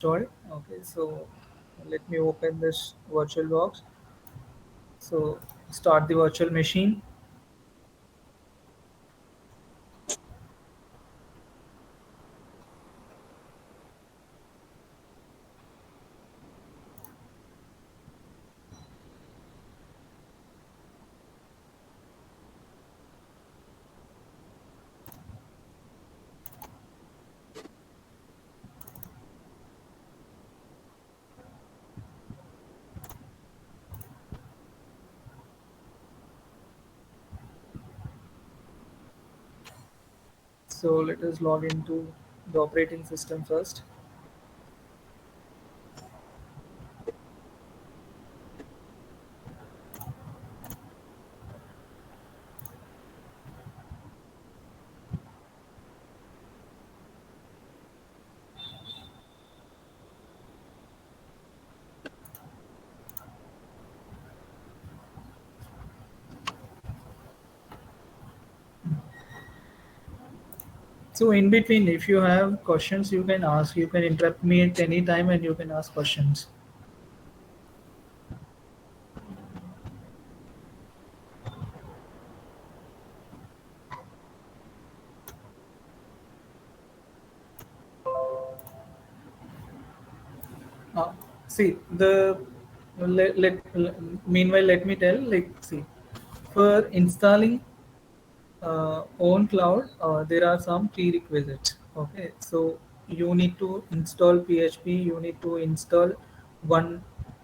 installed. Okay, so let me open this virtual box. So start the virtual machine. So let us log into the operating system first. So in between, if you have questions, you can ask. You can interrupt me at any time, and you can ask questions. Uh, See the meanwhile, let me tell. Like, see, for installing own cloud, there are some prerequisites. Okay, so you need to install PHP. You need to install one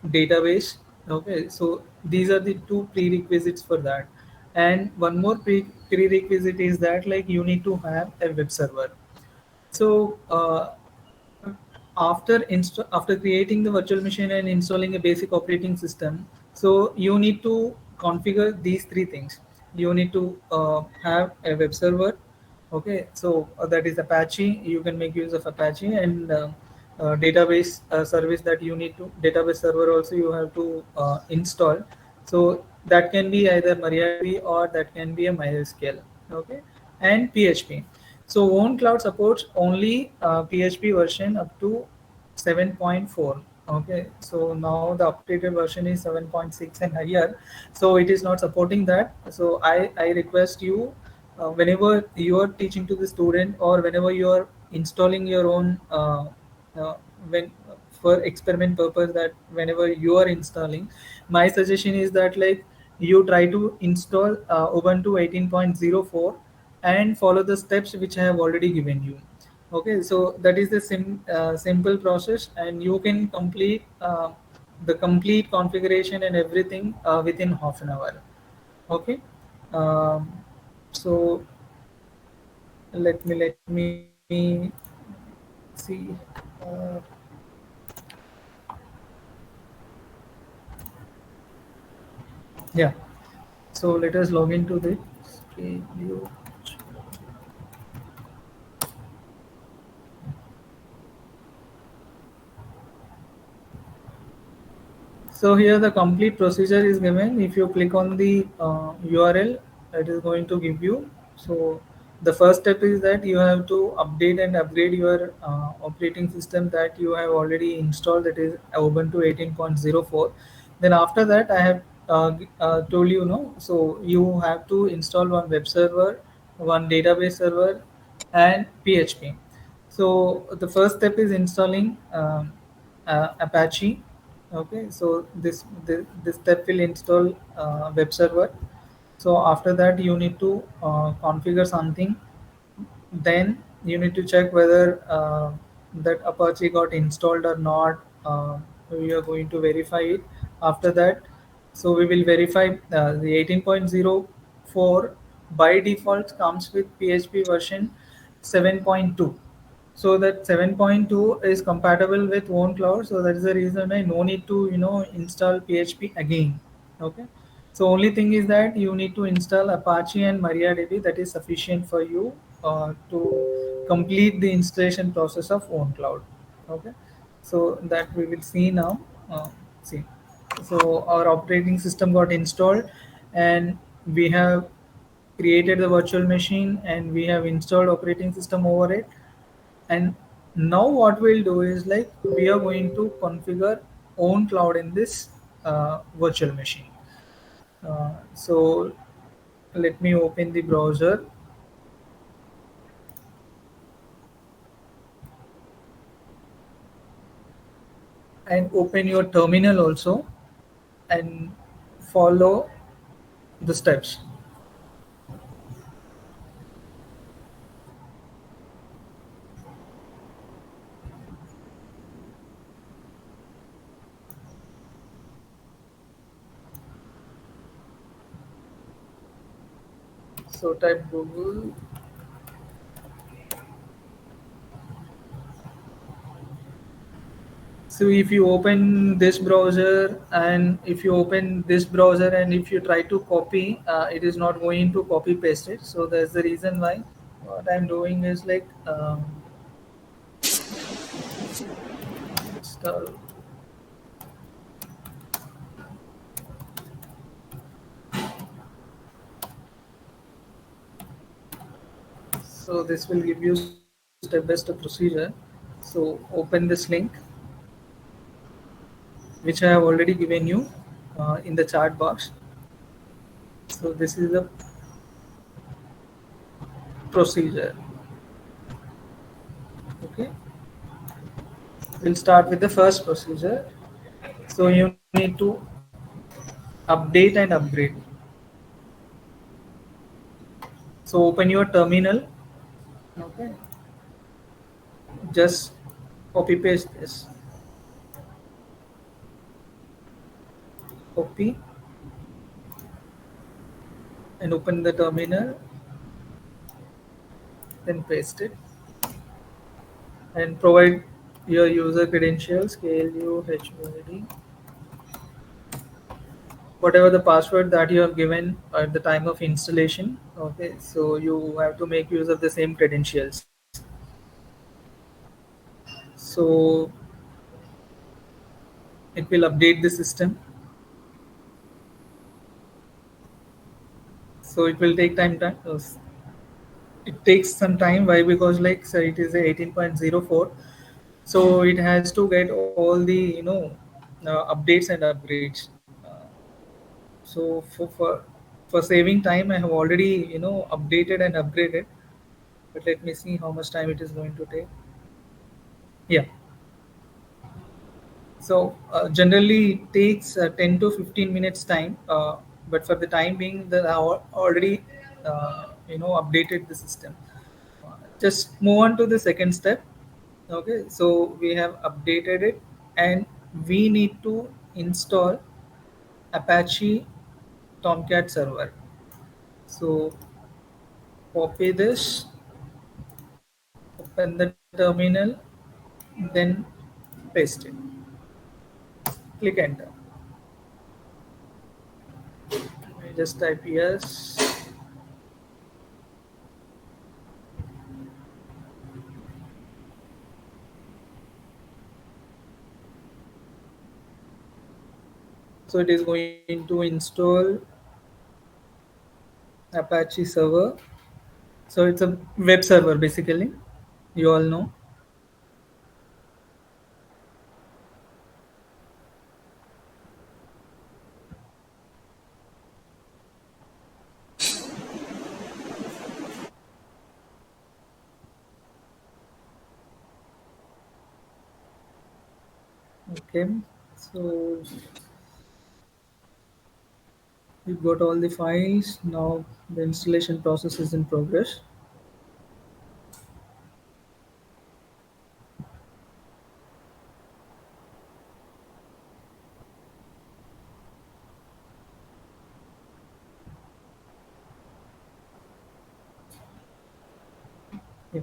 database. Okay, so these are the two prerequisites for that. And one more prerequisite is that, like, you need to have a web server. So after creating the virtual machine and installing a basic operating system, so you need to configure these three things. You need to have a web server. Okay, so that is Apache. You can make use of Apache, and database service that you need to database server also you have to install. So that can be either MariaDB or that can be a MySQL. Okay, and PHP. So Own Cloud supports only PHP version up to 7.4. Okay, so now the updated version is 7.6 and higher. So it is not supporting that. So I request you, whenever you are teaching to the student or whenever you are installing your own uh, when for experiment purpose, that whenever you are installing, my suggestion is that, like, you try to install Ubuntu 18.04 and follow the steps which I have already given you. Okay, so that is the simple process, and you can complete the complete configuration and everything within half an hour. Okay, um, so let me see. Uh, yeah, so let us log into the preview. So here the complete procedure is given. If you click on the URL, it is going to give you. So the first step is that you have to update and upgrade your operating system that you have already installed, that is Ubuntu 18.04. Then after that, I have told you, no, so you have to install one web server, one database server, and PHP. So the first step is installing Apache. Okay, so this step will install web server. So after that, you need to configure something. Then you need to check whether that Apache got installed or not. We are going to verify it. After that, so we will verify the 18.04 by default comes with PHP version 7.2. So that 7.2 is compatible with own cloud. So that is the reason I no need to install PHP again. Okay. So only thing is that you need to install Apache and MariaDB. That is sufficient for you to complete the installation process of own cloud. Okay. So that we will see now. See. So our operating system got installed, and we have created the virtual machine, and we have installed operating system over it. And Now what we'll do is like we are going to configure own cloud in this virtual machine. So let me open the browser and open your terminal also and follow the steps. So type Google. So if you open this browser and if you open this browser and if you try to copy, it is not going to copy paste it. So that's the reason why what I'm doing is like install. So this will give you step-by-step procedure. So open this link, which I have already given you in the chat box. So this is the procedure. Okay, we'll start with the first procedure. So you need to update and upgrade. So open your terminal. Okay, just copy paste this. Copy and open the terminal. Then paste it and provide your user credentials, KLU, HUID, whatever the password that you have given at the time of installation. Okay, so you have to make use of the same credentials. So it will update the system. So it will take time. It takes some time. Why? Because like so it is a 18.04, so it has to get all the updates and upgrades. So for saving time, I have already updated and upgraded. But let me see how much time it is going to take. Yeah. So generally it takes 10 to 15 minutes time. But for the time being, that I already updated the system. Just move on to the second step. Okay, so we have updated it, and we need to install Apache Tomcat server. So copy this, open the terminal, then paste it. Click enter. Just type yes. So it is going to install Apache server. So it's a web server basically. You all know. Okay. So we got all the files. Now the installation process is in progress. Yeah.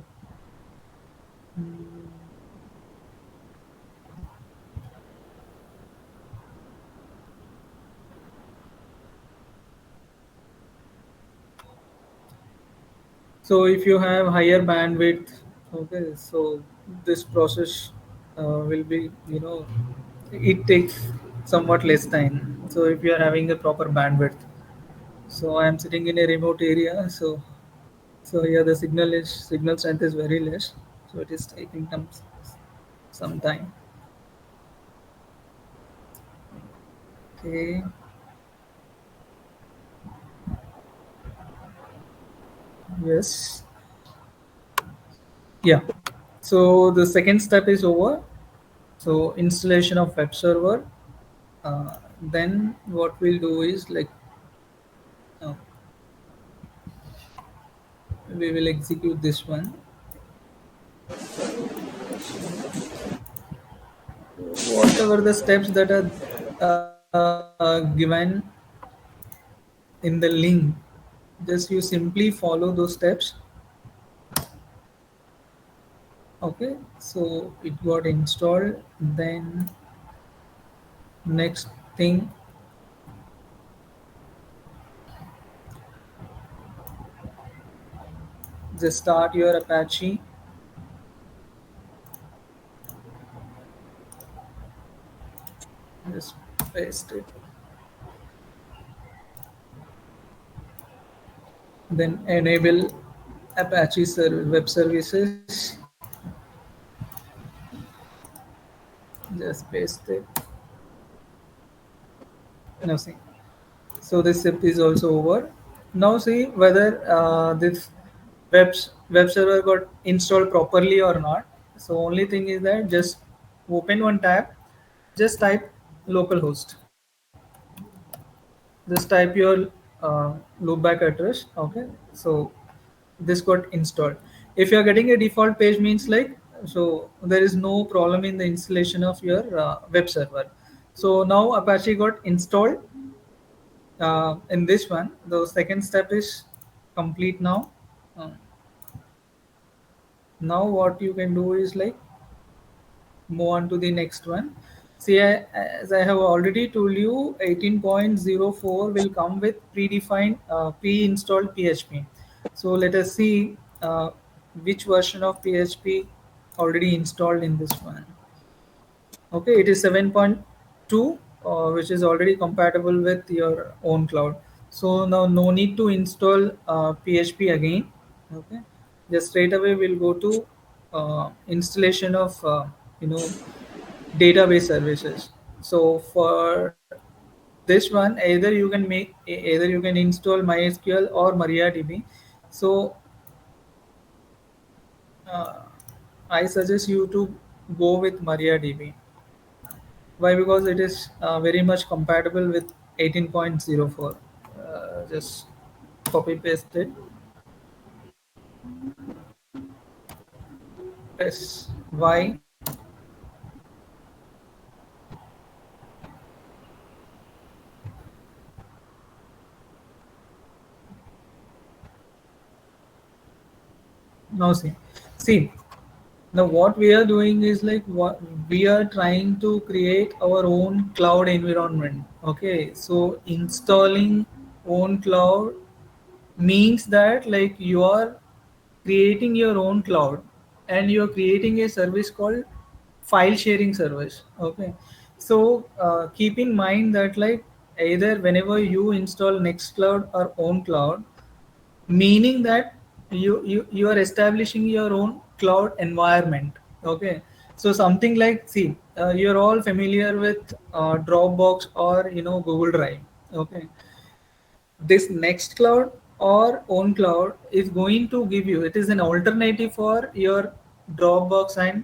So if you have higher bandwidth, okay, so this process will be, it takes somewhat less time. So if you are having a proper bandwidth, so I am sitting in a remote area, so here the signal strength is very less. So it is taking some time. Okay. Yes. Yeah. So the second step is over. So installation of web server. Then what we'll do is like uh, we will execute this one. Whatever the steps that are given in the link, just you simply follow those steps. Okay, so it got installed. Then next thing, just start your Apache. Just paste it. Then enable Apache web services. Just paste it. Now see. So this step is also over. Now see whether this web server got installed properly or not. So only thing is that just open one tab, just type localhost, just type your loopback address. Okay, so this got installed. If you are getting a default page means like, so there is no problem in the installation of your web server. So now Apache got installed. In this one, the second step is complete now. Uh, Now what you can do is like move on to the next one. See, as I have already told you, 18.04 will come with predefined pre-installed PHP. So let us see which version of PHP already installed in this one. Okay, it is 7.2, which is already compatible with your own cloud. So now no need to install PHP again. Okay, just straight away we'll go to installation of you know database services. So for this one, either you can install MySQL or MariaDB. So uh, I suggest you to go with MariaDB. Why? Because it is very much compatible with 18.04. Just copy paste it. Press Y. Now see. See. Now what we are doing is like what we are trying to create our own cloud environment. Okay. So installing own cloud means that like you are creating your own cloud and you're creating a service called file sharing service. Okay, so keep in mind that like either whenever you install Nextcloud or own cloud, meaning that you are establishing your own cloud environment. Okay, so something like, see, you're all familiar with Dropbox or Google Drive. Okay, this next cloud or own cloud is going to give you, it is an alternative for your Dropbox and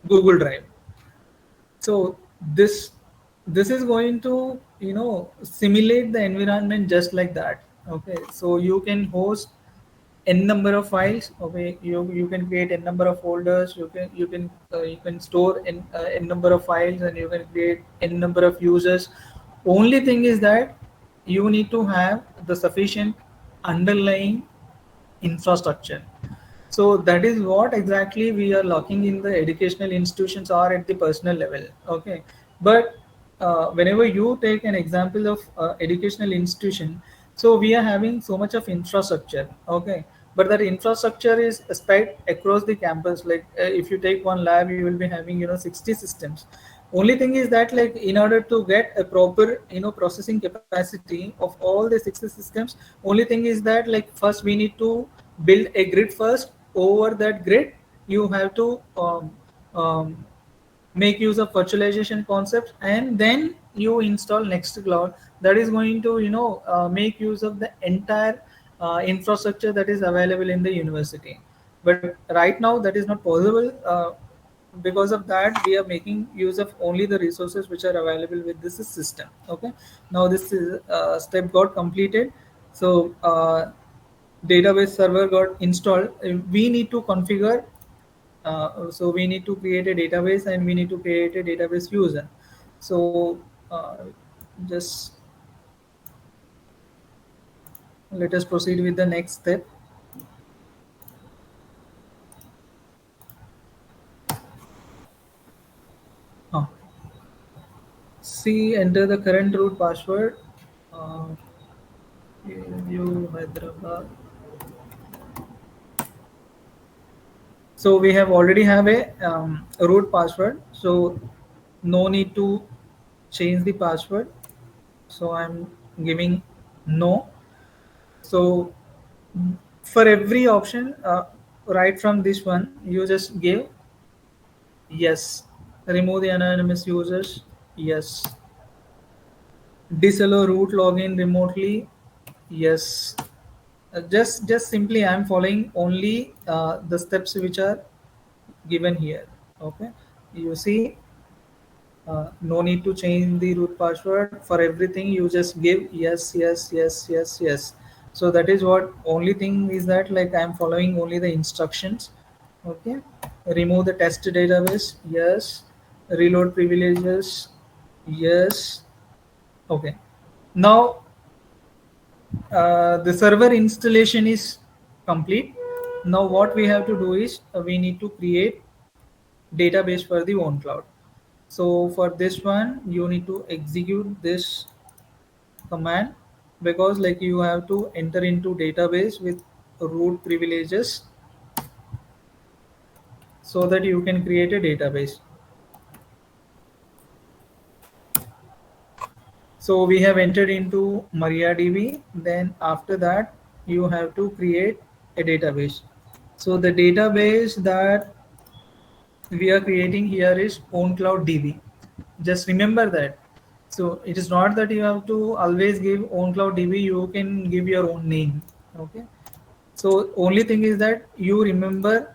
Google Drive. So this is going to simulate the environment just like that. Okay, so you can host n number of files. Okay, you can create n number of folders. You can store n number of files, and you can create n number of users. Only thing is that you need to have the sufficient underlying infrastructure. So that is what exactly we are lacking in the educational institutions or at the personal level. Okay, but whenever you take an example of educational institution, so we are having so much of infrastructure. Okay, but that infrastructure is spread across the campus. Like if you take one lab, you will be having 60 systems. Only thing is that like in order to get a proper processing capacity of all the 60 systems, only thing is that like first we need to build a grid first, over that grid, you have to um, make use of virtualization concepts, and then you install Nextcloud. That is going to make use of the entire infrastructure that is available in the university. But right now that is not possible. Because of that, we are making use of only the resources which are available with this system. Okay, now this is, step got completed. So database server got installed. We need to configure, so we need to create a database and we need to create a database user. So just let us proceed with the next step. uh, See, enter the current root password. uh, you Hyderabad. So we have already have a root password, so no need to change the password. So I'm giving no. So for every option, right from this one, you just give yes. Remove the anonymous users, yes. Disallow root login remotely, yes. Just simply I'm following only the steps which are given here. Okay, you see, no need to change the root password. For everything you just give yes, yes, yes, yes, yes. So that is what only thing is, that like I'm following only the instructions. Okay, remove the test database, yes. Reload privileges, yes. Okay, now the server installation is complete. Now what we have to do is, we need to create database for the own cloud. So for this one, you need to execute this command, because like you have to enter into database with root privileges so that you can create a database. So we have entered into MariaDB. Then after that, you have to create a database. So the database that we are creating here is OwnCloud DB. Just remember that. So it is not that you have to always give OwnCloud DB. You can give your own name. Okay. So only thing is that you remember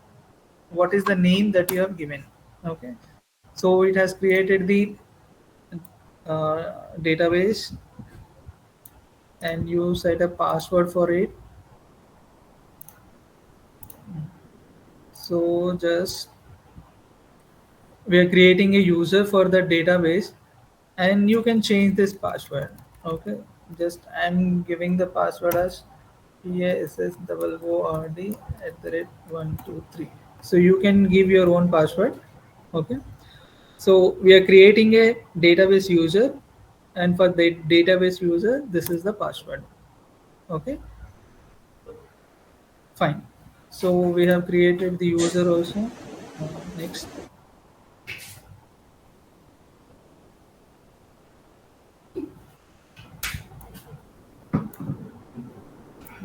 what is the name that you have given. Okay. So it has created the database, and you set a password for it. So just, we are creating a user for the database, and you can change this password. Okay, just I'm giving the password as PASSOORD @123. So you can give your own password. Okay, so we are creating a database user, and for the database user, this is the password. Okay, fine. So we have created the user also. Next,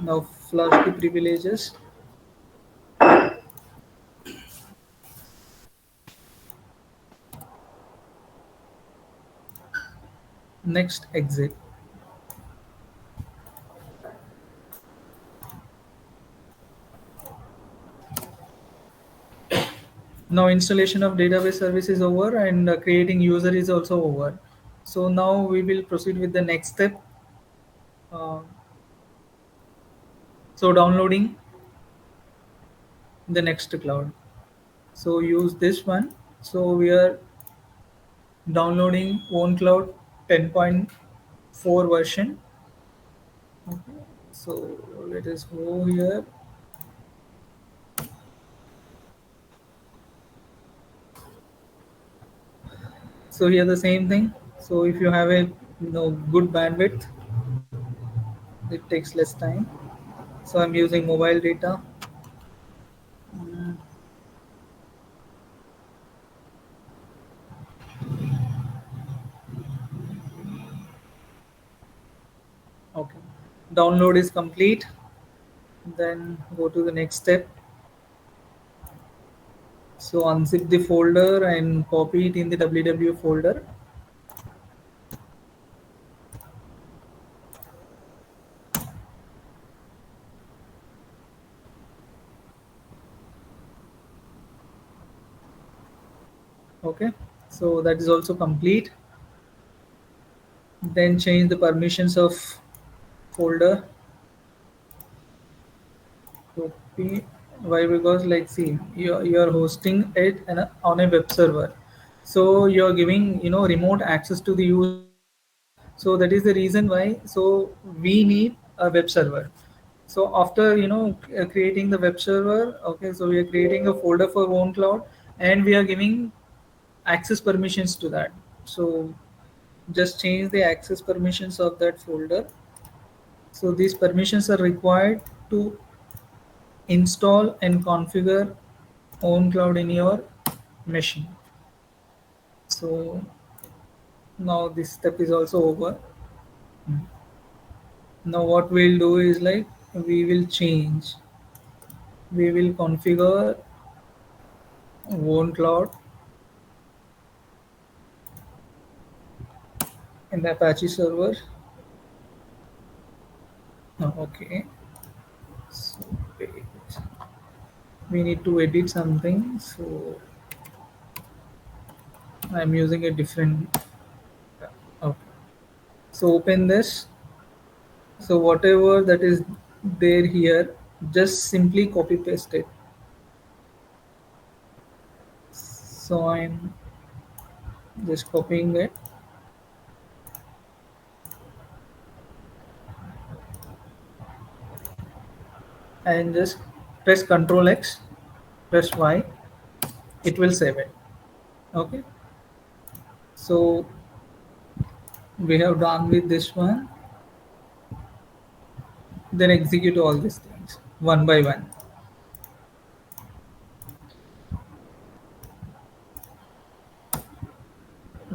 now flush the privileges. Next, exit. Now installation of database service is over, and creating user is also over. So now we will proceed with the next step. Uh, so downloading the next cloud. So use this one. So we are downloading OwnCloud 10.4 version. Okay. So let us go here. So here the same thing. So if you have a good bandwidth, it takes less time. So I'm using mobile data. Mm, okay. Download is complete. Then go to the next step. So unzip the folder and copy it in the www folder. Okay, so that is also complete. Then change the permissions of folder. Copy. Why? Because like see, you're hosting it on a web server, so you're giving remote access to the users. So that is the reason why. So we need a web server. So after creating the web server, okay, so we are creating a folder for OwnCloud, and we are giving access permissions to that. So just change the access permissions of that folder. So these permissions are required to install and configure OwnCloud in your machine. So now this step is also over. Now what we'll do is like we will change. We will configure OwnCloud in the Apache server. Okay. So wait. We need to edit something. So I'm using a different. Okay. So open this. So whatever that is there here, just simply copy paste it. So I'm just copying it and just press Ctrl X, press Y, it will save it. Okay. So we have done with this one. Then execute all these things one by one.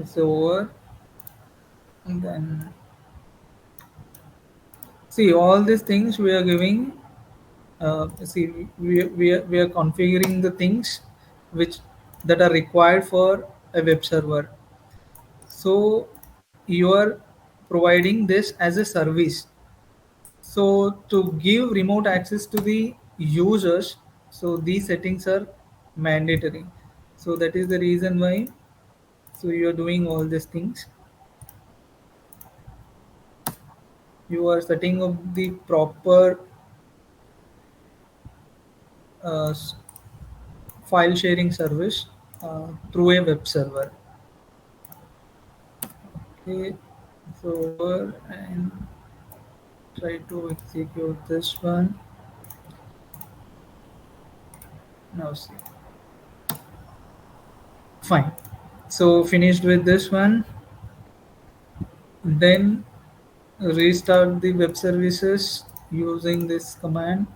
It's over. And then see all these things we are giving. See, we are configuring the things which that are required for a web server. So you are providing this as a service. So to give remote access to the users, so these settings are mandatory. So that is the reason why. So you are doing all these things. You are setting up the proper uh, s- file sharing service through a web server. Okay, so and try to execute this one. Now see, fine. So finished with this one. Then restart the web services using this command.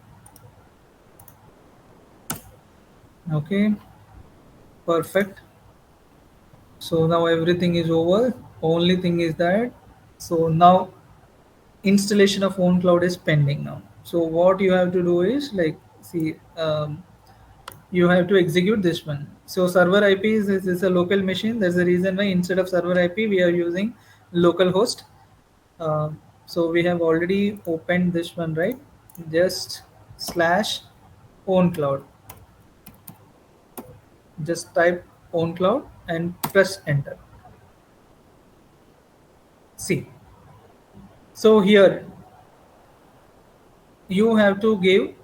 Okay, perfect. So now everything is over. Only thing is that so now installation of own cloud is pending now. So what you have to do is like see you have to execute this one. So server IP is a local machine. There's a reason why instead of server IP we are using local host. Uh, so we have already opened this one, right? Just slash own cloud. Just type own cloud and press enter. See. So here you have to give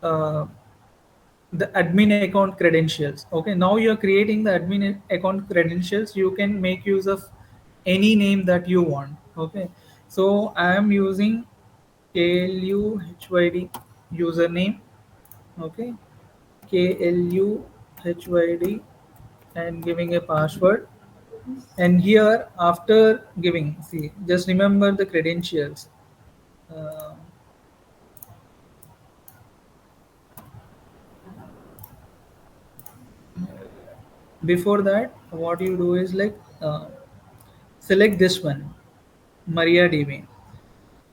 uh, the admin account credentials. Okay, now you're creating the admin account credentials. You can make use of any name that you want. Okay, so I am using KLUHYD username. Okay, KLUHYD and giving a password. And here after giving, see, just remember the credentials. Uh, Before that, what you do is like select this one, MariaDB.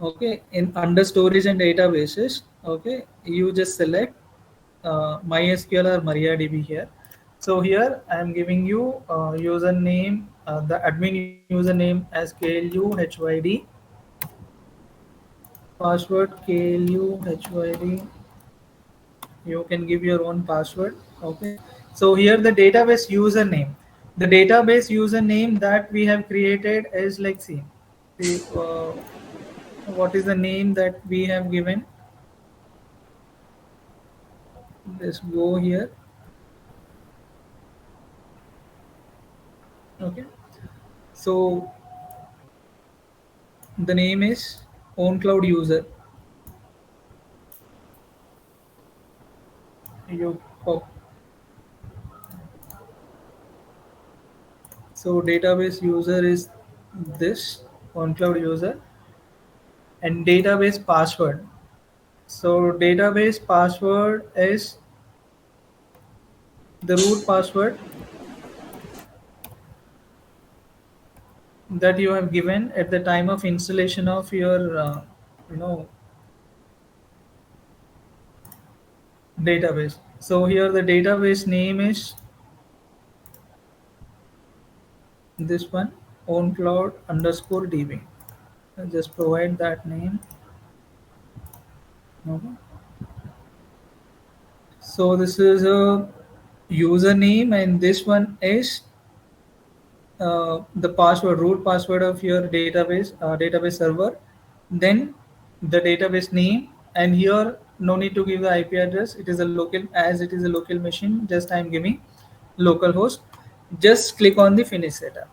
Okay, in under storage and databases, okay, you just select MySQL or MariaDB here. So here I am giving you username, the admin username as KLUHYD, password KLUHYD. You can give your own password. Okay. So here the database username. The database username that we have created is like, see, what is the name that we have given? Let's go here. Okay. So the name is OwnCloud user. You cop- so database user is this OwnCloud user, and database password. So database password is the root password that you have given at the time of installation of your you know database. So here the database name is this one, OwnCloud underscore DB. Just provide that name. Okay. So this is a username, and this one is the password, root password of your database server, then the database name, and here no need to give the IP address. It is a local, as it is a local machine. Just I am giving localhost. Just click on the finish setup.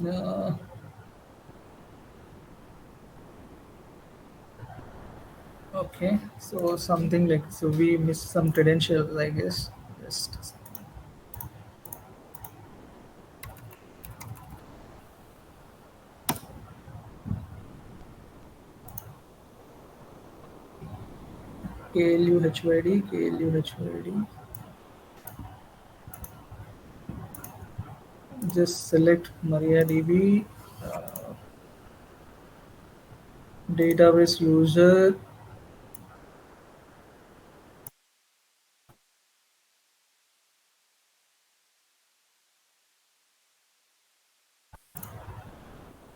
Uh, okay, so something like, so we missed some credentials, I guess. Just KLUHYD. Just select MariaDB, uh, database user.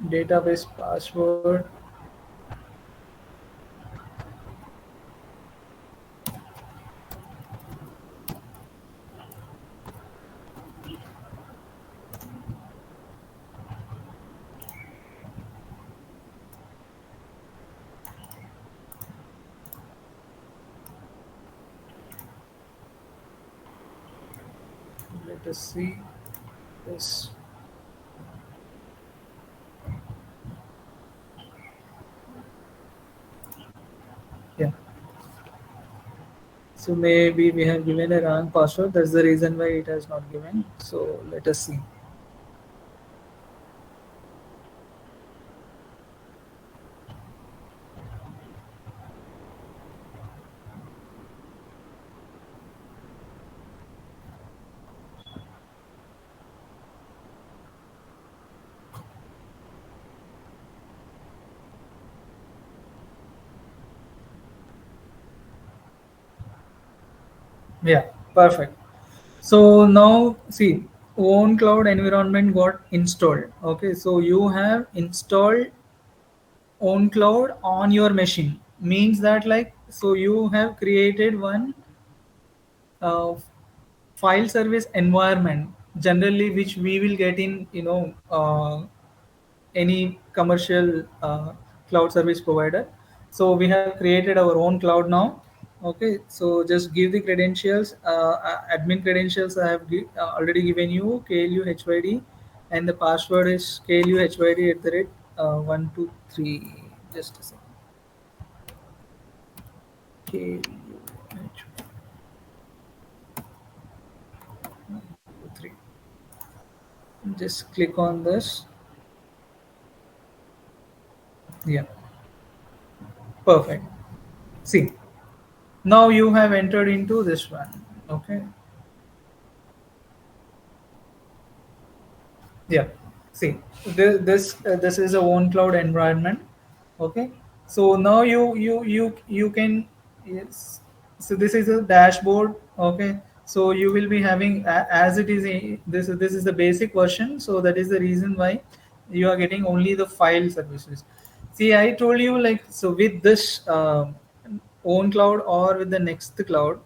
Database password. Let us see this. Yeah. So maybe we have given a wrong password. That's the reason why it has not given. So let us see. Yeah, perfect. So now see, own cloud environment got installed. Okay, so you have installed own cloud on your machine. Means that, like, so you have created one uh, file service environment, generally which we will get in any commercial cloud service provider. So we have created our own cloud now. Okay, so just give the credentials, admin credentials. I have already given you KLUHYD, and the password is KLUHYD at the rate 123. Just a second. KLUHYD. Just click on this. Yeah, perfect. See, now you have entered into this one. Okay. Yeah. See, this is a one cloud environment. Okay. So now you can Yes. So this is a dashboard. Okay. So you will be having as it is this is the basic version. So that is the reason why you are getting only the file services. See, I told you like so with this own cloud or with the next cloud,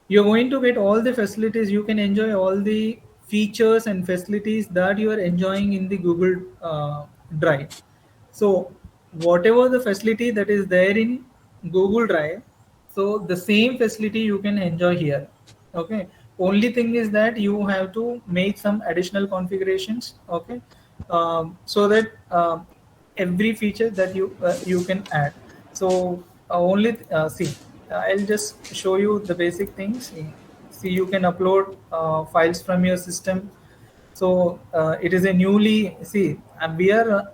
you're going to get all the facilities. You can enjoy all the features and facilities that you are enjoying in the Google Drive. So whatever the facility that is there in Google Drive, so the same facility you can enjoy here. Okay. Only thing is that you have to make some additional configurations. Okay. So that every feature that you can add. So only see, I'll just show you the basic things. See, you can upload files from your system. So it is a newly see we are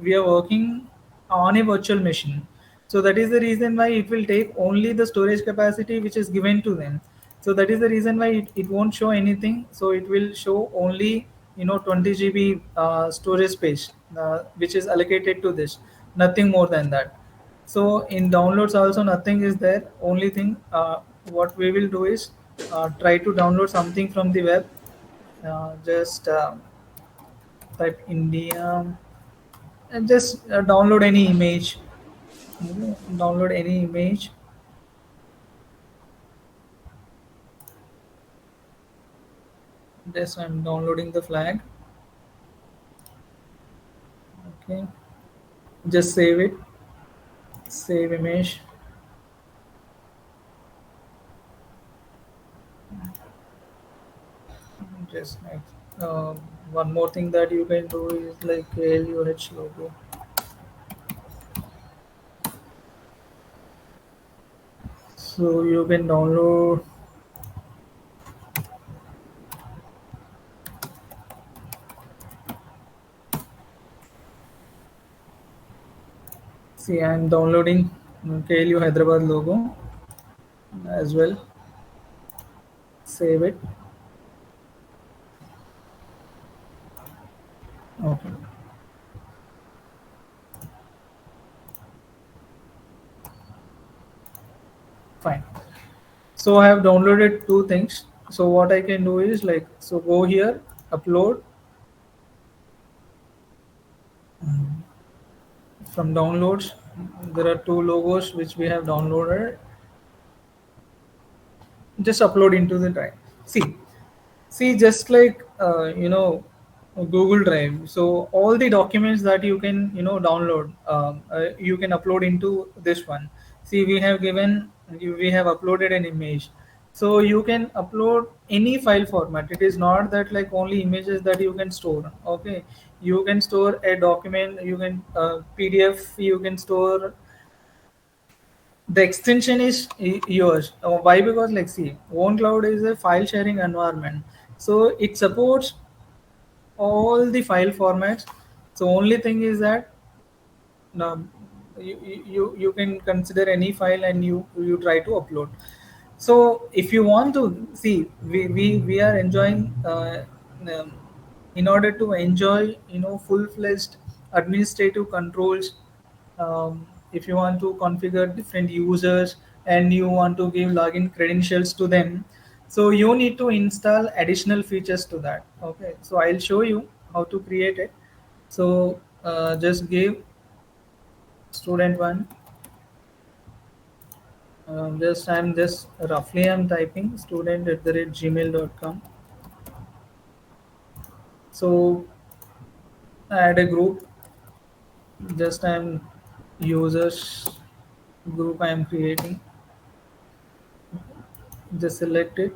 working on a virtual machine. So that is the reason why it will take only the storage capacity which is given to them. So that is the reason why it won't show anything. So it will show only 20 GB storage space which is allocated to this, nothing more than that. So in downloads also nothing is there. Only thing what we will do is try to download something from the web. Just type India and just download any image. Okay, download any image. Just I'm downloading the flag. Okay, just save it. Save image. Just next. One more thing that you can do is like LUH logo. So you can download. See, I'm downloading KLU Hyderabad logo as well. Save it. Okay, fine. So I have downloaded two things. So what I can do is like so go here, upload from downloads. There are two logos which we have downloaded. Just upload into the drive. See, just like Google Drive. So all the documents that you can download, you can upload into this one. See, we have uploaded an image. So you can upload any file format. It is not that like only images that you can store. Okay, you can store a document. You can PDF. You can store the extension is yours. Why? Because like see, OwnCloud is a file sharing environment, so it supports all the file formats. So only thing is that um, you can consider any file and you try to upload. So if you want to see, we are enjoying um, in order to enjoy full-fledged administrative controls. If you want to configure different users and you want to give login credentials to them, so you need to install additional features to that. Okay, so I'll show you how to create it. So just give student one. Just I'm just roughly I'm typing student at the rate gmail.com. So add a group. Just I'm users group I am creating. Just select it,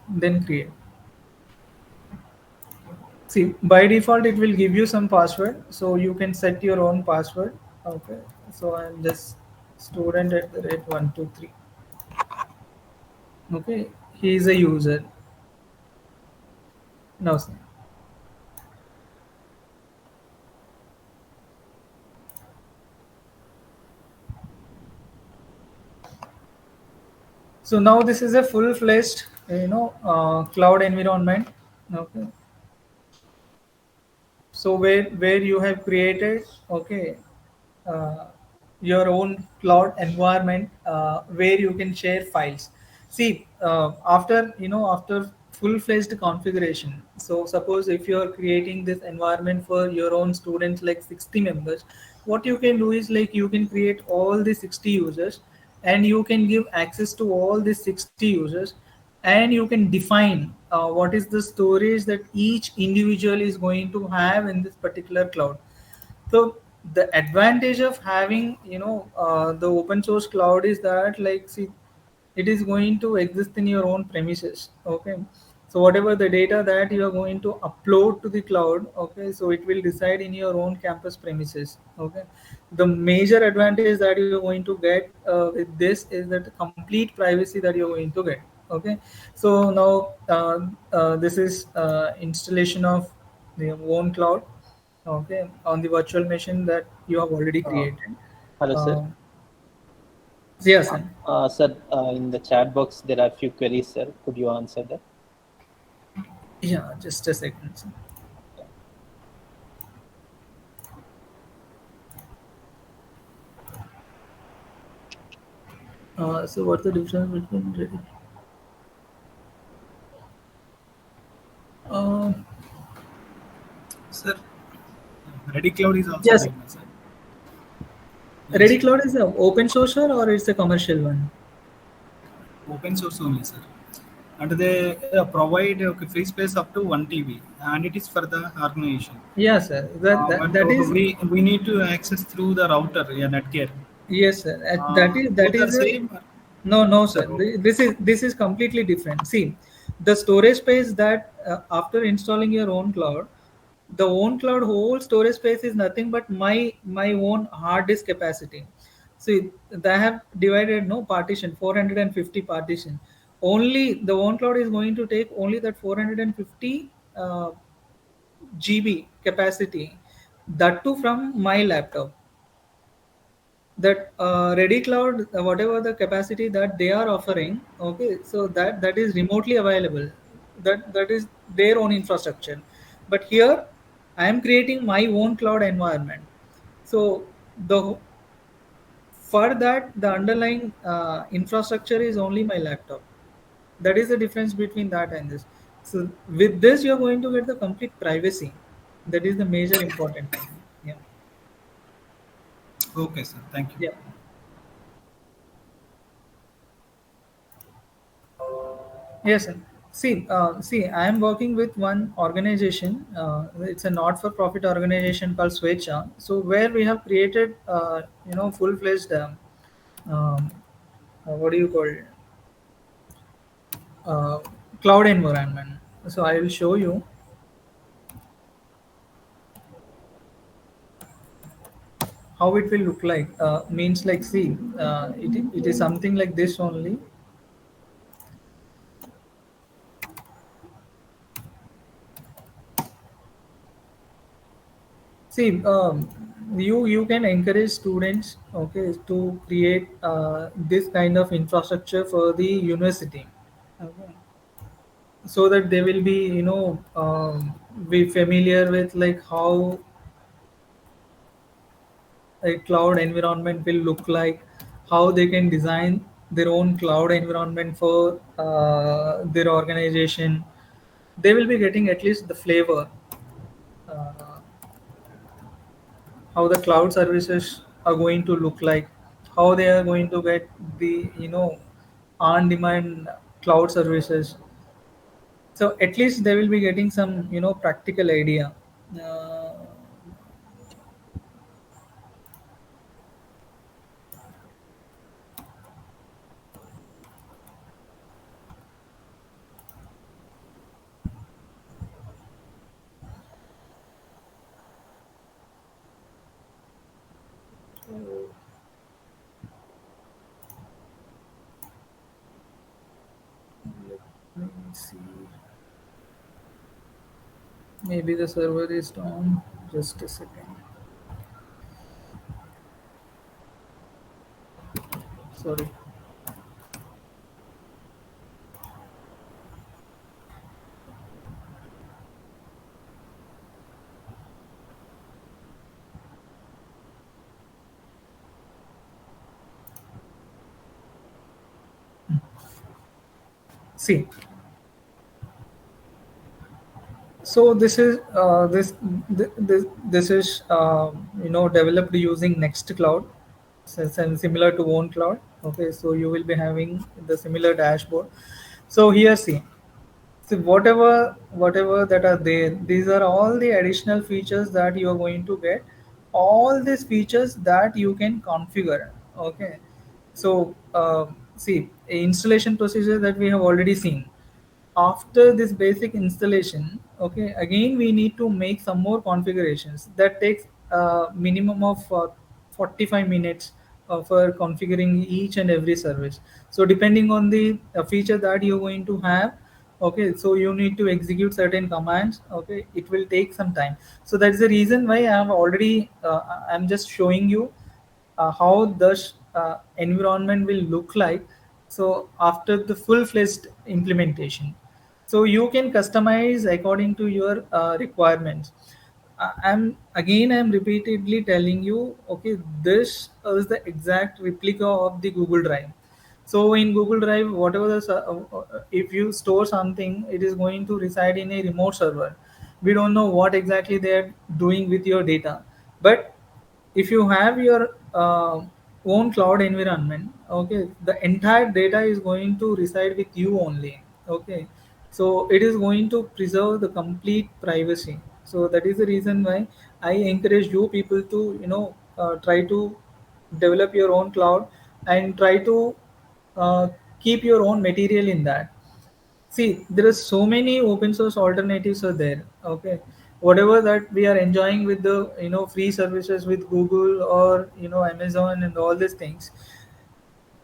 then create. See, by default it will give you some password, so you can set your own password. Okay, so I'm just student at the rate 123. Okay, he is a user. Now, so now this is a full-fledged, cloud environment. Okay, so where you have created, okay, uh, your own cloud environment where you can share files. See, after after full-fledged configuration. So suppose if you are creating this environment for your own students like 60 members, what you can do is like you can create all the 60 users, and you can give access to all these 60 users, and you can define what is the storage that each individual is going to have in this particular cloud. So the advantage of having the open source cloud is that, like, see, it is going to exist in your own premises. Okay, so whatever the data that you are going to upload to the cloud, okay, so it will reside in your own campus premises. Okay, the major advantage that you are going to get with this is that the complete privacy that you are going to get. Okay, so now this is installation of the own cloud, okay, on the virtual machine that you have already Uh, created. Hello, sir. uh, yes, sir. Sir, in the chat box there are few queries, sir. Could you answer that? Yeah, just a second, sir. So what's the difference between ready? uh, Sir, Ready Cloud is also yes, there, no, sir. ready Yes, cloud is a open source or it's a commercial one? open source only, sir. And they provide free space up to 1 TB, and it is for the organization. Yes, sir, that, that But that is. we need to access through the router, yeah, Netgear. Yes, sir. That Both are is a. same. No, no, Sir, sir. This is completely different. See, the storage space that after installing your own cloud, the own cloud whole storage space is nothing but my own hard disk capacity. See, they have divided no partition 450 partition. Only the own cloud is going to take only that 450 GB capacity. That too from my laptop. That ready cloud, whatever the capacity that they are offering, okay, so that is remotely available, that is their own infrastructure. But here I am creating my own cloud environment. So the for that the underlying infrastructure is only my laptop. That is the difference between that and this. So with this you're going to get the complete privacy. That is the major important thing. Yeah. okay, sir. Thank you. Yeah. Yes, sir. See, I am working with one organization. It's a not-for-profit organization called Swecha. So where we have created, full-fledged, um, what do you call it? Uh, cloud environment. So I will show you how it will look like. Means like, see, it is something like this only. See, you can encourage students, okay, to create this kind of infrastructure for the university, okay, so that they will be be familiar with like how a cloud environment will look like, how they can design their own cloud environment for their organization. They will be getting at least the flavor. Uh, how the cloud services are going to look like, how they are going to get the on demand cloud services. So at least they will be getting some practical idea. uh, let me see, maybe the server is down, just a second, sorry. See, so this is developed using Nextcloud, and similar to OwnCloud. Okay, so you will be having the similar dashboard. So here, see whatever that are there. These are all the additional features that you are going to get. All these features that you can configure. Okay, so see, installation procedure that we have already seen. After this basic installation, okay, again we need to make some more configurations that takes minimum of 45 minutes for configuring each and every service. So depending on the feature that you're going to have, okay, so you need to execute certain commands. Okay, it will take some time. So that's the reason why I'm just showing you how the environment will look like, so after the full-fledged implementation. So you can customize according to your requirements. I'm repeatedly telling you, okay, this is the exact replica of the Google Drive. So in Google Drive, whatever if you store something, it is going to reside in a remote server. We don't know what exactly they're doing with your data, but if you have your own cloud environment, okay, the entire data is going to reside with you only. Okay, so it is going to preserve the complete privacy. So that is the reason why I encourage you people to try to develop your own cloud and try to uh, keep your own material in that. See, there are so many open source alternatives are there. Okay, whatever that we are enjoying with the free services with Google or Amazon and all these things,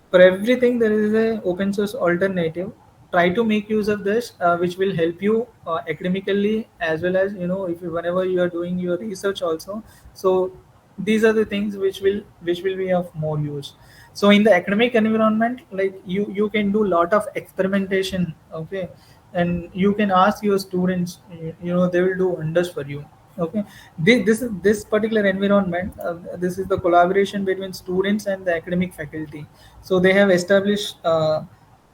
for everything there is a open source alternative. Try to make use of this, which will help you academically, as well as if whenever you are doing your research also. So these are the things which will be of more use. So in the academic environment, like you can do lot of experimentation. Okay, and you can ask your students, they will do wonders for you. Okay, this particular environment, this is the collaboration between students and the academic faculty. So they have established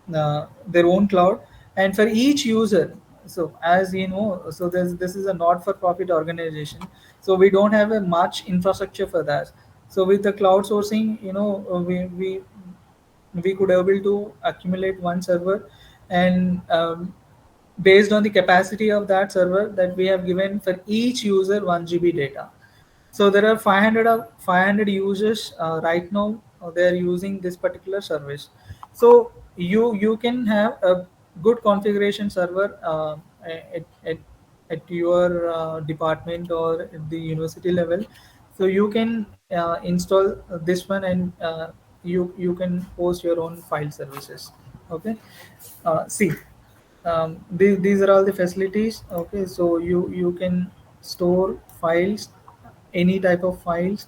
their own cloud, and for each user. So as you know, so this is a not for profit organization, so we don't have a much infrastructure for that. So with the cloud sourcing, we could able to accumulate one server, and based on the capacity of that server, that we have given for each user 1 GB data. So there are 500 users right now. They are using this particular service. So you can have a good configuration server at your department or at the university level. So you can install this one, and you can host your own file services. Okay, see, these are all the facilities. Okay, so you can store files, any type of files.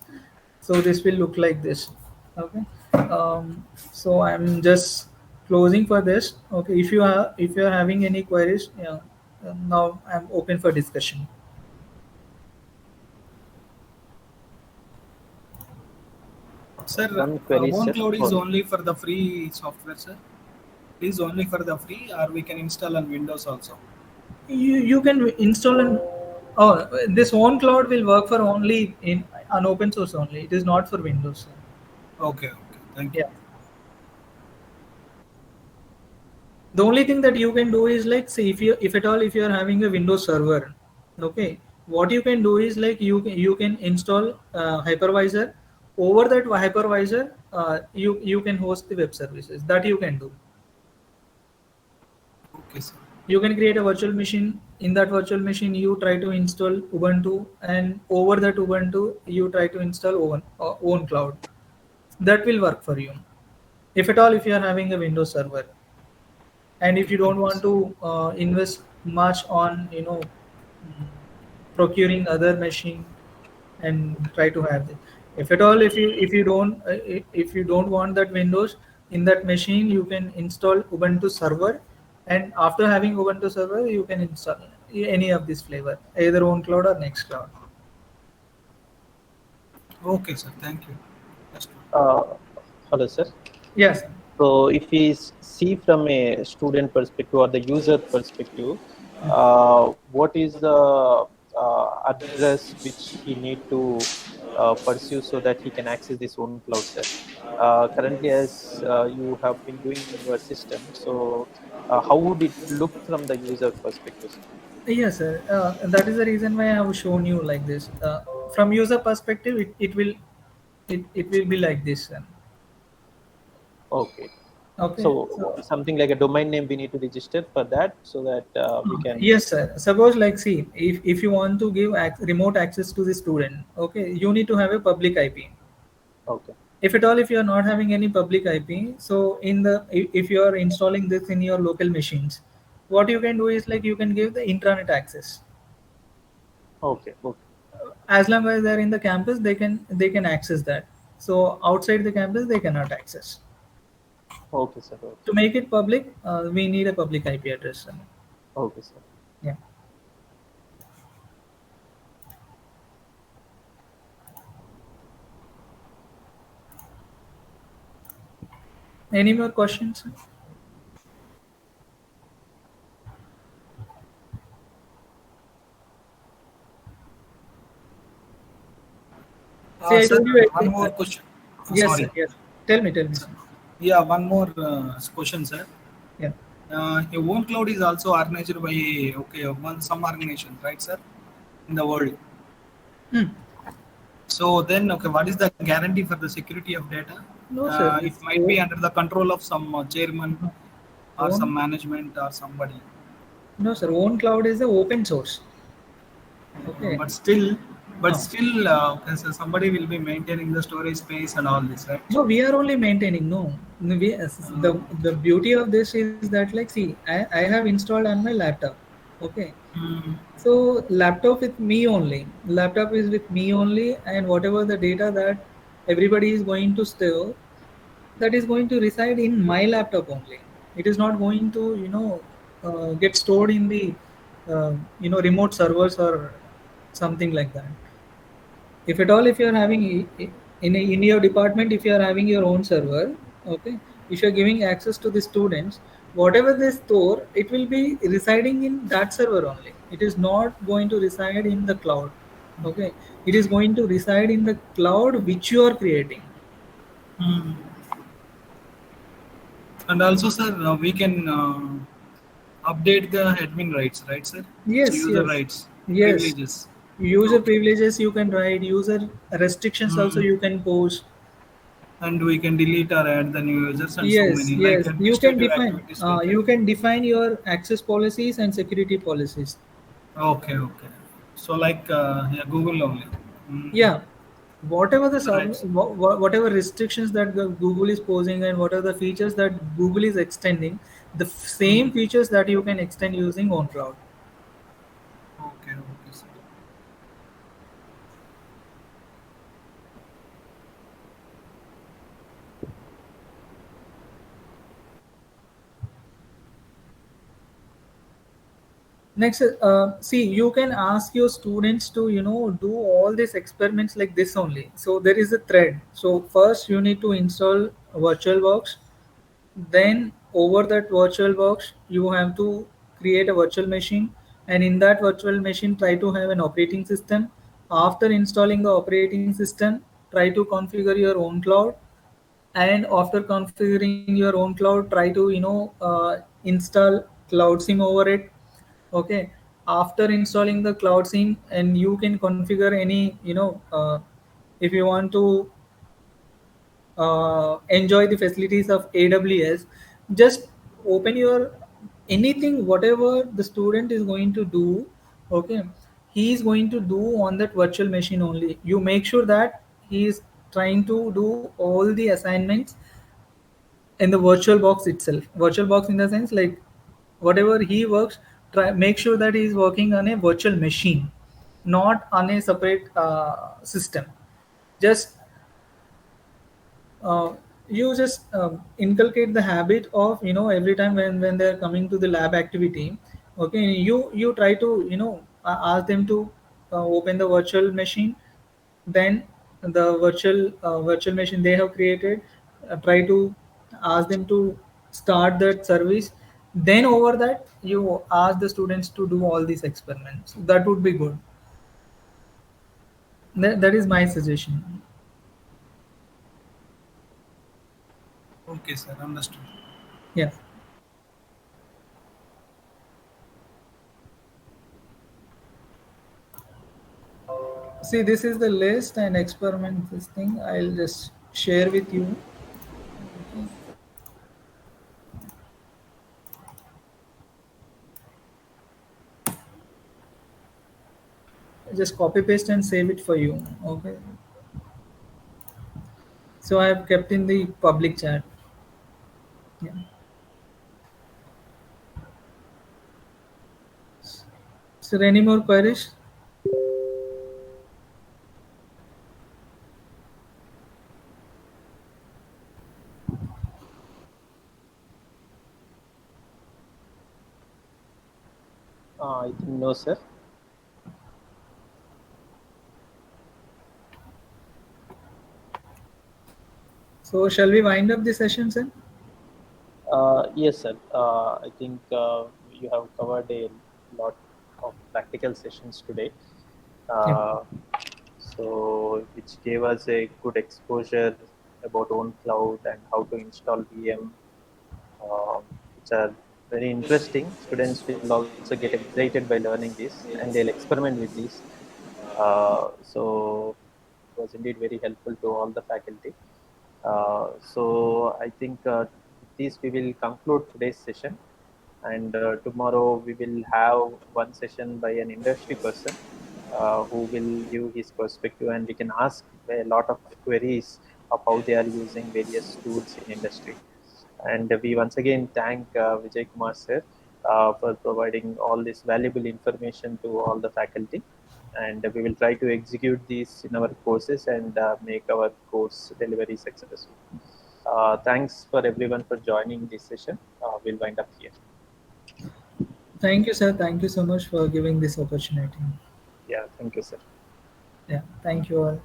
So this will look like this. Okay, so I'm just closing for this. Okay, if you are having any queries, yeah, now I'm open for discussion. Sir, One query, sir. OwnCloud is Oh, only for the free software, sir. It is only for the free, or we can install on Windows also. You can install an, oh, this one cloud will work for only in an open source only. It is not for Windows. Okay, okay. Thank you. Yeah. The only thing that you can do is, like, say, if at all if you are having a Windows server, okay, what you can do is, like, you can install hypervisor. Over that hypervisor, you can host the web services. That you can do. Okay, sir. You can create a virtual machine. In that virtual machine, you try to install Ubuntu, and over that Ubuntu, you try to install own cloud. That will work for you. If at all if you are having a Windows server, and if Okay, you don't thank you, want sir. to invest much on mm, procuring other machine, and try to have it. If at all if you don't want that Windows in that machine, you can install Ubuntu server, and after having Ubuntu server, you can install any of this flavor, either OwnCloud or Nextcloud. Okay, sir. Thank you. That's good. uh, hello, sir. Yes. So if we see from a student perspective or the user perspective, what is the address which he need to pursue so that he can access his own cloud set? Currently, as you have been doing in your system, so how would it look from the user perspective, sir? Yes, sir. That is the reason why I have shown you like this. From user perspective, it will be like this. Okay. Okay. So So something like a domain name we need to register for that so that we can. yes, sir. Suppose like see, if you want to give remote access to the student, okay, you need to have a public IP. Okay. If at all if you are not having any public IP, so in the if you are installing this in your local machines, what you can do is like you can give the intranet access. Okay. Okay. As long as they're in the campus, they can access that. So outside the campus they cannot access. Okay, sir. Okay. To make it public, we need a public IP address. Okay, sir. Yeah. Any more questions? See, I Sir, told you. one more question. Yes, sir. Sorry. Yes. Tell me, sir. Yeah, one more question, sir. Yeah. Your own cloud is also organized by some organization, right, sir, in the world. Hmm. So then, okay, what is the guarantee for the security of data? No, sir. It It's might be under the control of some chairman or some own. management or somebody. No, sir. Own cloud is the open source. Okay. But still, Uh, okay, so somebody will be maintaining the storage space and all this, right? no, we are only maintaining. No, Uh, the beauty of this is that like see, I have installed on my laptop. Okay. mm, So laptop with me only. Laptop is with me only, and whatever the data that everybody is going to store, that is going to reside in my laptop only. It is not going to get stored in the remote servers or something like that. If at all, if you are having in your department, if you are having your own server, okay, if you are giving access to the students, whatever they store, it will be residing in that server only. It is not going to reside in the cloud. Okay, it is going to reside in the cloud which you are creating. mm. And also, sir, we can update the admin rights, right, sir? So Yes, user yes, rights, yes. privileges. User Okay. privileges you can write, user restrictions also Mm. you can post. And we can delete or add the new users and so Yes, many like yes. You can administrative define. activities will take. You can define your access policies and security policies. Okay, okay. So like yeah, Google only. Mm. Yeah, whatever the Right. whatever restrictions that the Google is posing and whatever the features that Google is extending, the same Mm. features that you can extend using OnCloud. Okay, okay, sir. Next, see, you can ask your students to do all these experiments like this only. So there is a thread. So first you need to install VirtualBox. Then over that VirtualBox, you have to create a virtual machine, and in that virtual machine, try to have an operating system. After installing the operating system, try to configure your own cloud, and after configuring your own cloud, try to install cloud sim over it. Okay, after installing the cloud sim, and you can configure any if you want to enjoy the facilities of AWS, just open your anything, whatever the student is going to do. Okay, he is going to do on that virtual machine only. You make sure that he is trying to do all the assignments in the virtual box itself. Virtual box in the sense like whatever he works, try make sure that he is working on a virtual machine, not on a separate system. Just you just inculcate the habit of every time when they're coming to the lab activity. Okay, you try to ask them to open the virtual machine. Then the virtual machine they have created, try to ask them to start that service. Then over that, you ask the students to do all these experiments. That would be good. That is my suggestion. Okay, sir. Understood. Yeah. See, this is the list and experiment. This thing I'll just share with you. Just copy paste and save it for you. Okay. So I have kept in the public chat. Yeah. So any more queries? I think no, sir. So shall we wind up the session, then? Yes, sir. I think you have covered a lot of practical sessions today. Yeah. Uh, so which gave us a good exposure about own cloud and how to install VM, which are very interesting. Students will also get excited by learning this and they'll experiment with this. So it was indeed very helpful to all the faculty. So I think with this we will conclude today's session, and tomorrow we will have one session by an industry person who will give his perspective, and we can ask a lot of queries of how they are using various tools in industry. And we once again thank Vijay Kumar sir for providing all this valuable information to all the faculty. And we will try to execute these in our courses and make our course delivery successful. Thanks for everyone for joining this session. We'll wind up here. Thank you, sir. Thank you so much for giving this opportunity. Yeah, thank you, sir. Yeah. Thank you all.